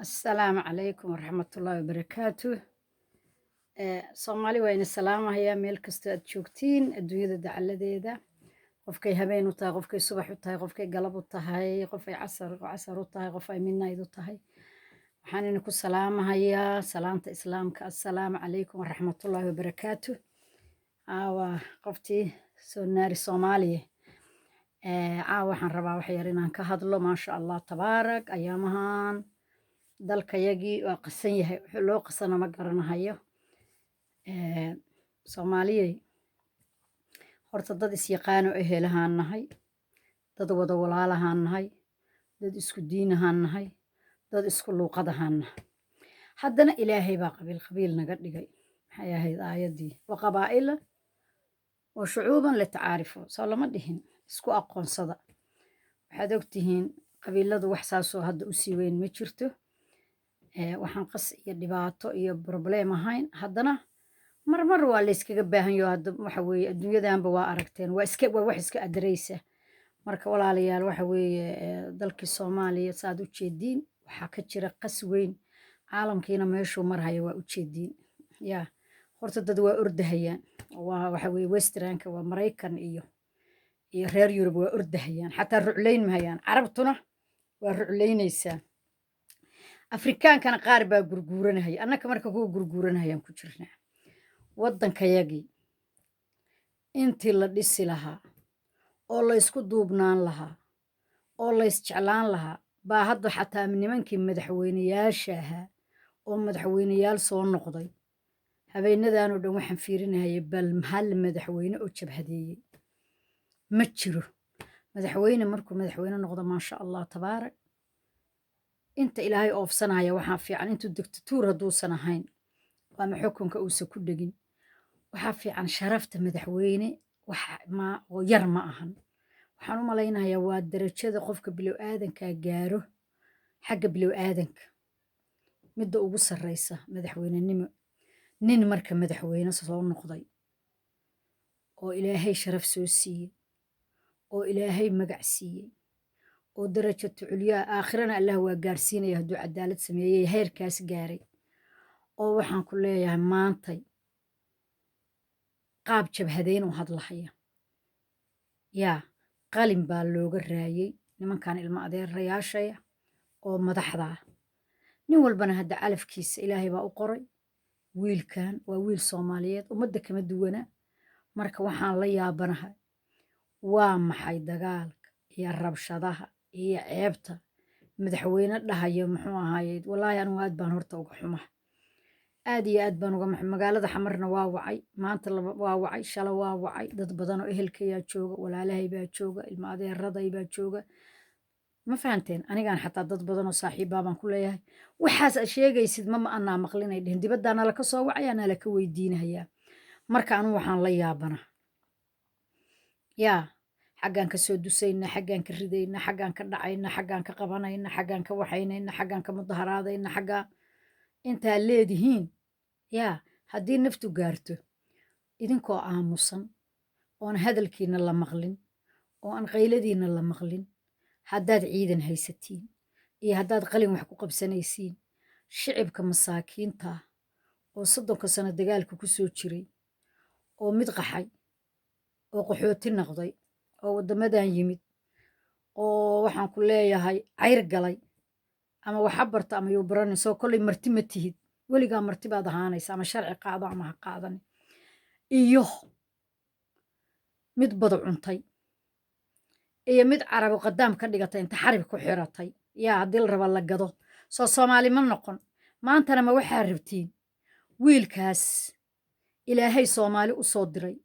السلام عليكم ورحمة الله وبركاته. Soomaali waa ina salaamahayaa meel kastoo aad joogtiin adduunyada dacaladeeda. Qofkay habeen u tahay, qofkay subax u tahay, qofkay galab u tahay, qofay casar u tahay, qof ay midnight u tahay. Waxaan ina ku salaamahayaa salaanta islaamka. Assalaamu calaykum waraxmatullaahi wabarakaatu. Caawa qoftii soo naari Soomaaliya. Caawa waxaan rabaa wax yar inaan ka hadlo. Maasha Allah tabaarak. Ayaamahan dalkayagii waa qasan yahay. Wuxuu loo qasana ma garanahayo. Soomaaliyey horta dad isyaqaano ehelahaan nahay, dad wada walaalahaan nahay, dad isku diinahaan nahay, dad isku luuqadahaan nahay. Haddana ilaahay baa qabiil qabiil naga dhigay. Maxay ahayd aayaddii wa qabaa'ila wa shucuuban litacaarifu soo lama dhihin isku aqoonsada. Waxaad ogtihiin qabiiladu wax saasoo hadda u sii weyn ma jirto. Waxaan qas iyo dhibaato iyo problem ahayn. Haddana marmar waa la iskaga baahan yahay hadda waxa weeye adduunyadanba waa aragteen waa wax iska adareysa. Marka walaalayaal waxa weeye dalkii Soomaaliya saad u jeediin waxaa ka jira qas weyn. Caalamkiina meeshuu marhayo waa u jeediin. Yaa horta dad waa ordahayaan. Waxa weeye Westernka waa Mareykan iyo reer Yurub waa ordahayaan. Xataa rucleyn mahayaan. Carabtuna waa rucleynaysaa. Afrikaankana qaar baa gurguuranahaya. Annaka marka kuwa gurguuranahayaan ku jirnaa. Waddankayagii intii la dhisi lahaa oo la isku duubnaan lahaa oo la isjeclaan lahaa baa hadda xataa nimankii madaxweynayaasha ahaa oo madaxweynayaal soo noqday habeenadan oo dhan waxaan fiirinahayay bal hal madaxweyne oo jabhadeeyey ma jiro. Madaxweyne markuu madaxweyne noqdo maasha Allah tabaarak inta ilaahay oofsanaya waxaa fiican intuu dictator hadduusan ahayn ama xukunka uusan ku dhegin waxaa fiican sharafta madaxweyne wax ma oo yar ma ahan. Waxaan u malaynayaa waa darajada qofka bilowaadanka gaaro xagga bilowaadanka midda ugu sarreysa madaxweynenimo. Nin marka madaxweyne soo noqday oo ilaahay sharaf soo siiyey oo ilaahay magac siiyey oo darajatu culyaa aakhirana Allah waa gaarsiinaya hadduu cadaalad sameeyey heerkaas gaaray. oo waxaan ku leeyahay maantay qaab jabhadeyn u hadlahaya. Yaa qalin baa looga raayay nimankan ilma adeerayaashaya oo madaxda ah. Nin walbana hadda calafkiisa ilaahay baa u qoray. Wiilkan waa wiil Soomaaliyeed ummadda kama duwana. Marka waxaan la yaabanahay waa maxay dagaalka iyo rabshadaha iyo ceebta madaxweyne dhahayo muxuu ahaayay wallaahi anigu aad baan horta uga xumahay. aad iyo aad baan uga magaalada xamarna waa wacay maanta waa wacay shala waa wacay dad badan oo ehelkaya jooga walaalahay baa jooga ilma adeeraday baa jooga ma fahanteen anigaan xataa dad badan oo saaxiibaa baan ku leeyahay waxaas aad sheegaysid ma anaa maqlinay dhihin dibaddaana la ka soo wacaya ana la ka weydiinayaa. Marka anu waxaan la yaabana yaa xaggaan ka soo dusayna xaggaan ka ridayna xaggaan ka dhacayna xaggaan ka qabanayna xaggaan ka waxaynayna xaggaan ka mudaharaadayna xaggaan intaa leedihiin. yaa haddii naftu gaarto idinkoo aamusan oon hadalkiina la maqlin oo aan qayladiina la maqlin haddaad ciidan haysatiin iyo haddaad qalin wax ku qabsanaysiin shicibka masaakiinta oo 30 sano dagaalka ku soo jiray oo mid qaxay oo qaxooti noqday oo waddamadan yimid oo waxaan ku leeyahay cayr galay ama waxa barta ama yuu baranin soo kollay marti ma tihid weligaa marti baad ahaanaysa ama sharci qaado ama ha qaadan iyo mid badu cuntay iyo mid carabo qadaam ka dhigatay inta xarib ku xiratay yaa haddii la raba la gado soo Soomaali ma noqon. Maantana ma waxaa rabtiin wiilkaas ilaahay Soomaali u soo diray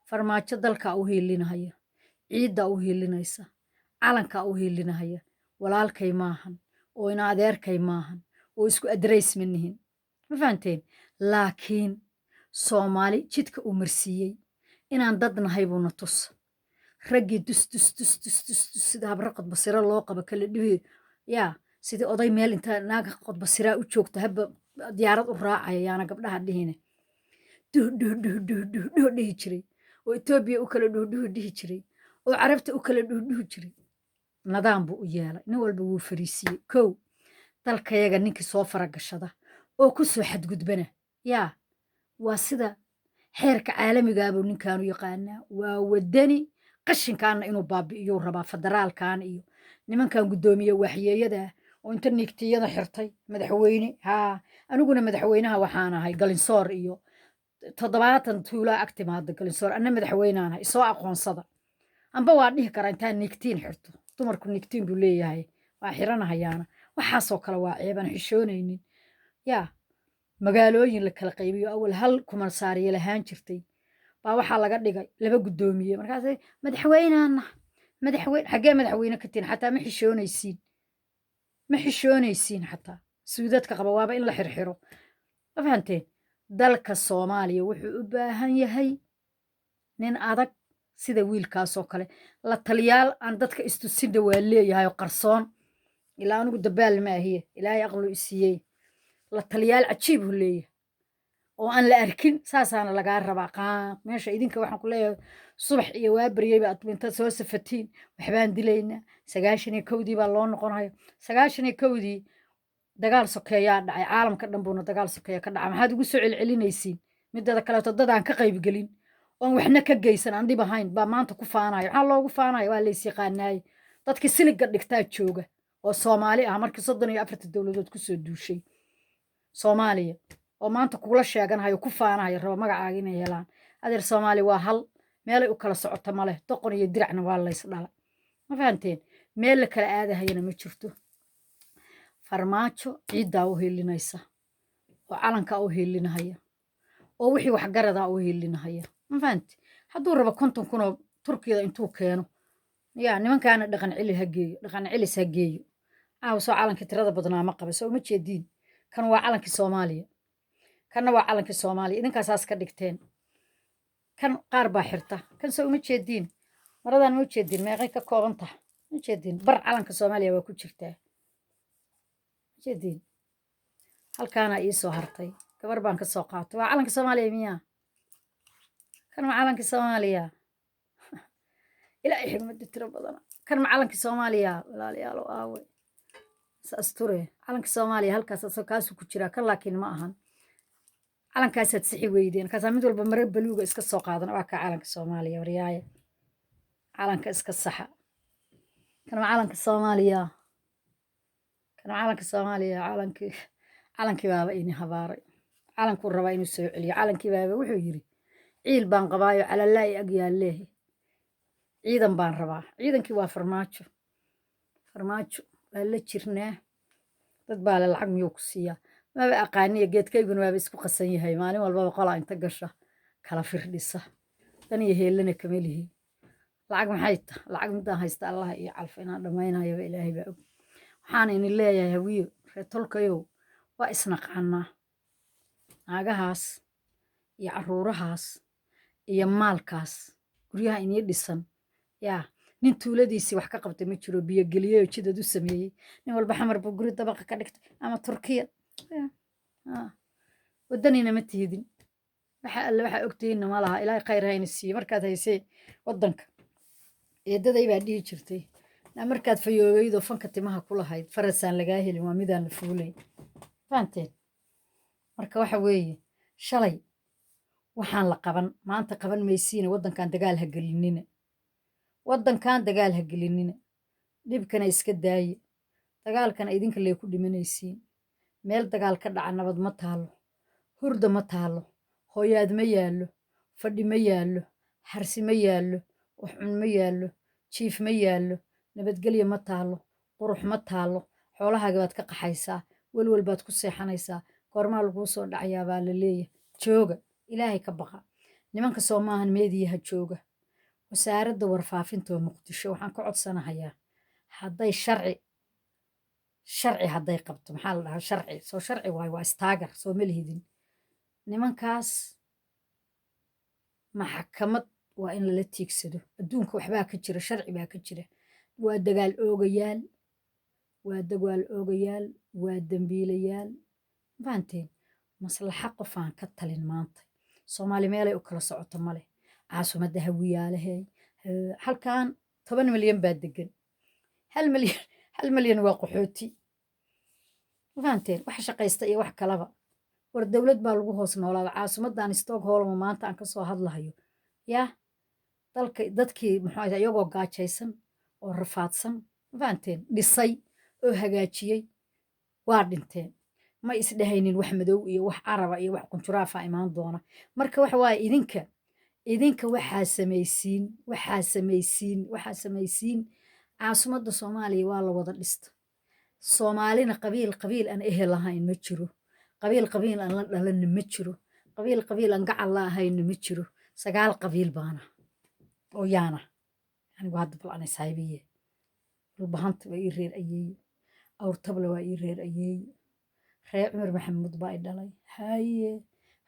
farmaajo dalka u hiilinaya ciidda u hiilinaysa calanka u hiilinaya walaalkay maahan oo ina adeerkay maahan oo isku adreys manihin ma fahanteen. Laakiin Soomaali jidka uu marsiiyey inaan dad nahay buuna tus raggii dus sida habra qodbasira loo qabo kala dhibi yaa sidii oday meel inta naaga qodbasira u joogta haba diyaarad u raacaya yaana gabdhaha dhihine dhuh dhihi jiray oo Itoobiya u kala dhuh dhihi jiray oo carabta u kala dhuh jiray. Nadaam buu u yeelay nin walba wuu fariisiyey kow dalkayaga ninkii soo faragashada oo ku soo xadgudbana yaa waa sida xeerka caalamigaabuu ninkaanu yaqaanaa waa wadani qashinkaana inuu baabi'iyuu rabaa federaalkan iyo nimankan guddoomiye waxyeeyada oo inta niigtiyada xirtay madaxweyne haa aniguna madaxweynaha waxaan ahay galinsoor iyo 70 tuulaa ag timaada galinsoor anna madaxweynahan ahay isoo aqoonsada amba waa dhihi karaa intaan niigtiin xirto dumarku niigtiin buu leeyahay waa xiranahayaana waxaasoo kale waa ceebaan xishoonaynin yaa magaalooyin la kala qaybiyo awal hal kumansaariye lahaan jirtay baa waxaa laga dhigay 2 guddoomiye markaas madaxweynaana xaggee madaxweyne ka tihin xataa ma xishoonaysiin xataa suudadka qaba waaba in la xirxiro ma fahanteen dalka soomaaliya wuxuu u baahan yahay nin adag sida wiilkaasoo kale la taliyaal aan dadka istusinda waa leeyahay oo qarsoon ilaa anigu dabaal ma ahiye ilaahay aqlu isiiyey la taliyaal cajiib uu leeyahay oo aan la arkin saasaana lagaa rabaa qaaq meesha idinka waxaan ku leeyahay subax iyo waa baryayba adminta soo safatiin waxbaan dilaynaa 91dii baa loo noqonayo 91dii dagaal sokeeyaa dhacay caalamka dhan buuna dagaal sokeeya ka dhacay maxaad ugu soo celcelinaysiin midada kaleeto dadaan ka qaybgelin oon waxna ka geysan aan dhib ahayn baa maanta ku faanayo maxaa loogu faanayo waa lays yaqaanaaye dadkii siliga dhigtaa jooga oo soomaali ah markii 34 dowladood kusoo duushay soomaaliya oo maanta kugula sheeganayo ku faanayo rabo magacaaga inay helaan adeer soomaali waa hal meelay u kala socoto ma leh doqon iyo diracna waa lays dhala ma fahanteen meel la kala aadahayana ma jirto farmaajo ciiddaa u helinaysa oo calankaa u helinahaya oo wixii waxgaradaa u helinahaya ma fahanti hadduu rabo 50 kun oo turkiyada intuu keeno yaa nimankaana dhaqan celis ha geeyo soo calankii tirada badnaa ma qaba soo ma jeediin kan waa calankii soomaaliya kanna waa calankii soomaaliya idinkaasaas ka dhigteen kan qaar baa xirta kan soo uma jeediin maradan ma jeediin meeqay ka kooban tahay ma jeediin bar calanka soomaaliya waa ku jirtaa ma jeediin halkaana ii soo hartay gabar baan ka soo qaatay waa calanka soomaaliya miyaa kan waa calankii soomaaliya ilaahay xigmada tiro badana kan waa calankii soomaaliya walaalayaal aawe asture calankii soomaaliya halkaas asoo kaasuu ku jiraa kan laakiin ma ahan calankaasaad sixi weydeen kaasaa mid walba mare baluuga iska soo qaadan waa kaa calanka soomaaliya waryaaya calanka iska saxa kan waa calanka soomaaliya calankii baaba ini habaaray calankuu rabaa inuu soo celiyo calankii baaba wuxuu yiri ciil baan qabaayo calalaa'i ag yaalleehe ciidan baan rabaa ciidankii waa farmaajo waa la jirnaa dad baa le lacag miyuu ku siiyaa maba aqaaniya geedkayguna waaba isku qasan yahay maalin walbaba qolaa inta gasha kala firdhisa dan iyo heellana kama lihi lacag maxay tahay lacag midaan haysta allah iyo calfa inaan dhammaynayaba ilaahay baa og waxaan idin leeyahay hawiyo reer tolkayow waa isnaqaanaa naagahaas iyo caruurahaas iyo maalkaas guryaha inii dhisan yaa nin tuuladiisii wax ka qabtay ma jiro biyogeliyey oo jidad u sameeyey nin walba xamar buu guri dabaqa ka dhigtay ama turkiya waddanina ma tihidin waxa alle waxaa ogtihiinna ma laha ilaahay khayr hayna siiye markaad haysee waddanka eedaday baa dhihi jirtay markaad fayoobeydoo fanka timaha ku lahayd farasaan lagaa helin waa midaan la fuulayn fahanteen marka waxa weeye shalay waxaan la qaban maanta qaban maysiina waddankan dagaal ha gelinina dhibkana iska daaye dagaalkana idinka lee ku dhimanaysiin meel dagaal ka dhaca nabad ma taalo hurda ma taalo hooyaad ma yaallo fadhi ma yaallo harsi ma yaallo waxcun ma yaallo jiif ma yaallo nabadgelyo ma taalo qurux ma taalo xoolahaaga baad ka qaxaysaa welwel baad ku seexanaysaa goormaa laguu soo dhacayaa baa la leeyahay jooga ilaahay ka baqa nimanka soo maahan meediyaha jooga wasaaradda warfaafinta oo muqdisho waxaan ka codsanahayaa hadday sharci hadday qabto maxaa la dhahaa sharci waayo waa istaagar soo ma lihidin nimankaas maxkamad waa in lala tiigsado adduunka waxbaa ka jira sharci baa ka jira waa dagaal oogayaal waa dembiilayaal mafahanteen maslaxa qofaan ka talin maanta soomaali meelay u kala socoto male caasimadda hawiyaalahay halkan 10 milyan baa degan 1 milyan waa qaxooti fahanteen wax shaqaysta iyo wax kalaba war dowlad baa lagu hoos noolaada caasimadan stockholm maanta aan kasoo hadlahayo yaa dadkii muxuu ahaa iyagoo gaajaysan oo rafaadsan fahanteen dhisay oo hagaajiyey waa dhinteen ma isdhahaynin wax madow iyo wax caraba iyo wax kunjuraafa imaan doona marka waxa waaye idinka waxaa samaysiin caasimadda soomaaliya waa la wada dhista soomaalina qabiil aan ehel lahayn ma jiro qabiil aan la dhalanna ma jiro qabiil aan gacal la ahayna ma jiro 9 qabiil baana oo yaana anigu hadda bal anay saahibiye dhulbahanta waa ii reer ayeeye awrtabla waa ii reer ayeeye ree cumar maxamuud baa i dhalay haye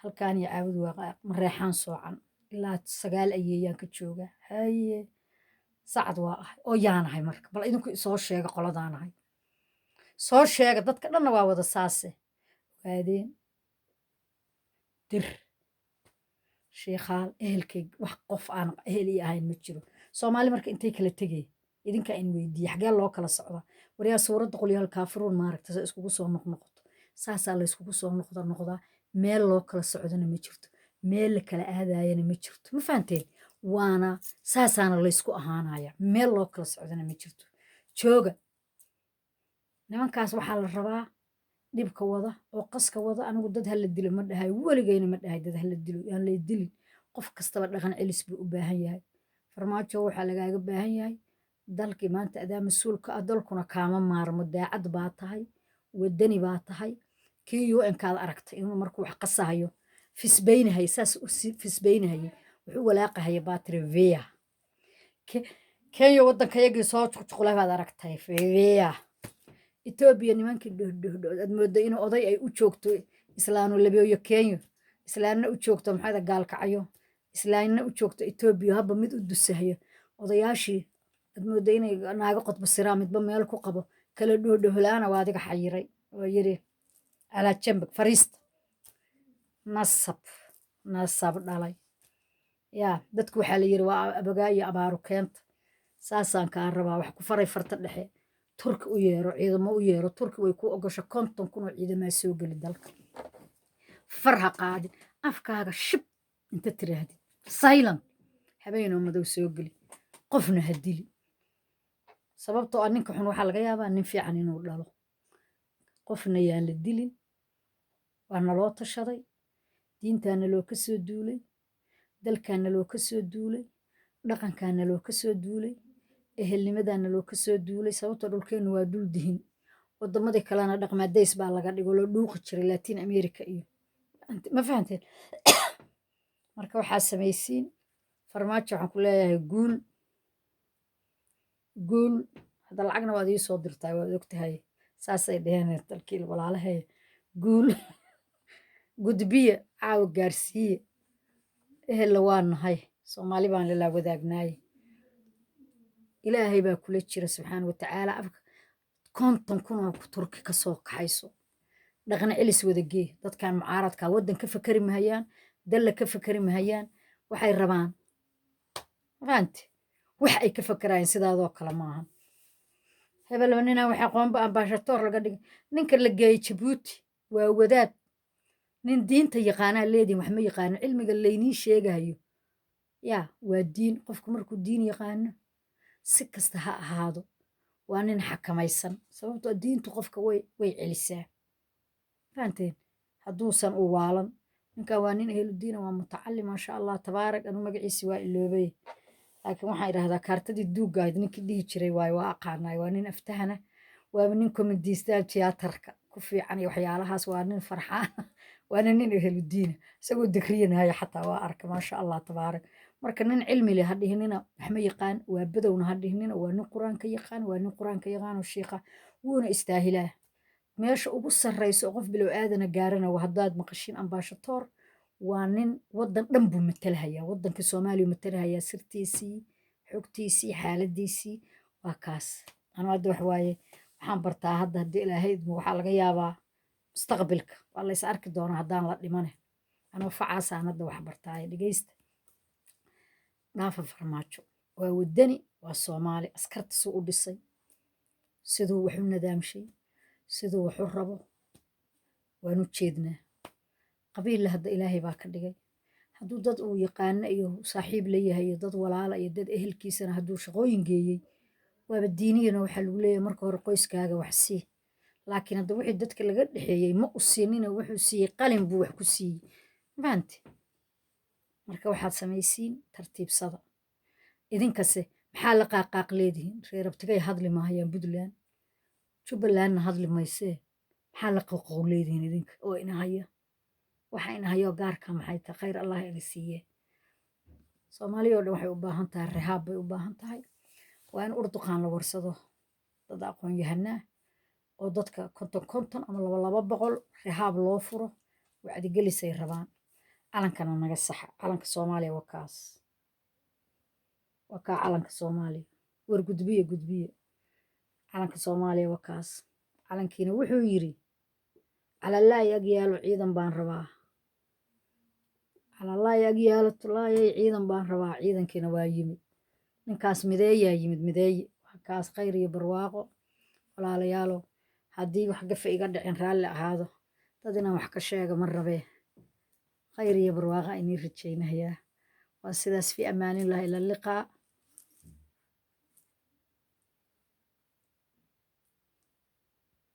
halkaan iyo caawud waa mareexaan soocan ilaa 9 ayeeyaan ka jooga haye sacad waa ah oo yaanahay marka bal idinku soo sheega qoladaanahay soo sheega dadka dhanna waa wada saase waadeen dir sheekhaal ehelkay wax qof aan ehel ii ahayn ma jiro soomaali marka intay kala tegay idinka in weydiiye xagee loo kala socdaa waryaa suuradda qolyaal kaafiruun maaragta sa iskugu soo noqnoqoto saasaa la iskugu soo noqdaa meel loo kala socdana ma jirto meel la kala aadayana ma jirto ma fahanteen waana saasaana laysku ahaanaya meel loo kala socdana ma jirto jooga nimankaas waxaa la rabaa dhibka wada oo qaska wada anigu dad hala dilo ma dhahay weligayna ma dhahay dad hala dilo aan lay dilin qof kastaba dhaqan celis buu u baahan yahay farmaajo waxaa lagaaga baahan yahay dalkii maanta adaa mas-uulka ah dalkuna kaama maarmo daacad baa tahay wadani baa tahay kii un-kaad aragtay inuu markuu wax qasahayo fisbaynahay saas u fisbaynahayay wuxuu walaaqahaya batrevea kenya waddankayagii soo juqjuqlay baad aragtay vea etoobiya nimankii dhohdhohdhood aad moodda in oday ay u joogto islaanu labeeyo kenya islaanna u joogto maxaada gaalkacyo islaanna u joogto etoobiya habba mid u dusahayo odayaashii aad moodda inay naaga qodbo siraa midba meel ku qabo kala dhohdhohlaana waa adiga xayiray oo yiri calaa jambag fariista nasab dhalay yaa dadku waxaa la yiri waa abagaa iyo abaaru keenta saasaan kaa rabaa wax ku faray farta dhexe turki u yeero ciidamo u yeero turki way ku ogasho 50 kun oo ciidamaa soo geli dalka farha qaadin afkaaga shib inta tiraahdi silent habeenoo madow soo geli qofna ha dili sababtoo ah ninka xun waxaa laga yaabaa nin fiican inuu dhalo qofna yaan la dilin waa naloo tashaday diintaana loo ka soo duulay dalkaana loo ka soo duulay dhaqankaana loo ka soo duulay ehelnimadaana loo ka soo duulay sababtoo dhulkeennu waa dhul dihin waddamadii kalena dhaqmaadays baa laga dhigo loo dhuuqi jiray latin america iyo ma fahanteen marka waxaa samaysiin farmaajo waxaan ku leeyahay guul hadda lacagna waad ii soo dirtaa waad ogtahay saasay dheheen dalkii walaalahay guul gudbiya caawa gaarsiiye ehella waa nahay soomaali baan lalaa wadaagnaaye ilaahay baa kula jira subxaana watacaala afka 50 kun oo turki ka soo kaxayso dhaqan celis wadagee dadkan mucaaradka waddan ka fakari mahayaan dalla ka fakari mahayaan waxay rabaan fahanti wax ay ka fakarayaan sidaadoo kale maahan hebel nina waxa qoonba ambassador laga dhigay ninka la geeyay Djibouti waa wadaad nin diinta yaqaana leedin wax ma yaqaan cilmiga leeyni sheegayo yaa waa diin qofku markuu diin yaqaano si kasta ha ahaado waa nin xakamaysan sababtoo diintu qofka way celisaa fahanteen hadduusan u waalan ninka waa nin ehlu diin waa mutacallim ma sha Allah tabaarak anu magaciisi waa iloobay laakiin waxaan idhaahdaa kaartadii duugayd ninkii dhihi jiray waa aqaanay waa nin aftahana waa nin komediistaa tiyaatarka ku fiican iyo waxyaalahaas waa nin farxaan waa nin ehlu diin isagoo dikriyanahay xataa waa arka ma sha Allah tabaarak marka nin cilmi leh hadhihnina wax ma yaqaan waa badowna hadhihnina waa nin quraanka yaqaan oo sheekha wuuna istaahilaa meesha ugu sarreyso qof bilow aadana gaarana waa haddaad maqashin ambassador waa nin waddan dhan buu matalhayaa waddanka Soomaaliya matalhayaa sirtiisii xogtiisii xaaladiisii waa kaas anoo hadda wax waaye waxaan bartaa hadda haddii ilaahay waxaa laga yaabaa mustaqbalka waa la is arki doonaa haddaan la dhimane anoo facaasaan hadda wax bartaaye dhegeysta dhaafa farmaajo waa wadani waa Soomaali askarta soo u dhisay siduu wax u nadaamshay siduu wax u rabo waanu jeednaa qabiilla hadda ilaahay baa ka dhigay hadduu dad uu yaqaano iyo saaxiib leeyahay iyo dad walaala iyo dad ehelkiisana hadduu shaqooyin geeyey waaba diiniyana waxaa lagu leeyahay marka hore qoyskaaga wax sii laakiin hadda wixii dadka laga dhexeeyey ma u siinina wuxuu siiyey qalin buu wax ku siiyey mafahanti marka waxaad samaysiin tartiibsada idinkase maxaa la qaaqaaq leedihiin reer abtigay hadli maahayaan puntland jubbalandna hadli maysee maxaa la qaqow leedihiin idinka oo inahaya waxa inahayoo gaarka maxay tahay khayr allah ina siiye soomaaliya oo dhan waxay u baahan tahay rihaab bay u baahan tahay waa in urduqaan la warsado dad aqoon yahanaa oo dadka konton ama laba boqol rihaab loo furo wacdigelisay rabaan calankana naga saxa calanka soomaaliya waa kaas waa kaa calanka soomaaliya war gudbiye calanka soomaaliya waa kaas calankiina wuxuu yidhi calalaay agyaalo ciidan baan rabaa calalaay agyaalo tulaayay ciidan baan rabaa ciidankiina waa yimid ninkaas mideeyaa yimid mideeye waa kaas khayr iyo barwaaqo walaalayaalo haddii wax gafa iga dhicin raalli ahaado dad inaan wax ka sheega ma rabee khayr iyo barwaaqa inii rajaynayaa waa sidaas fi amaanin laha ila liqaa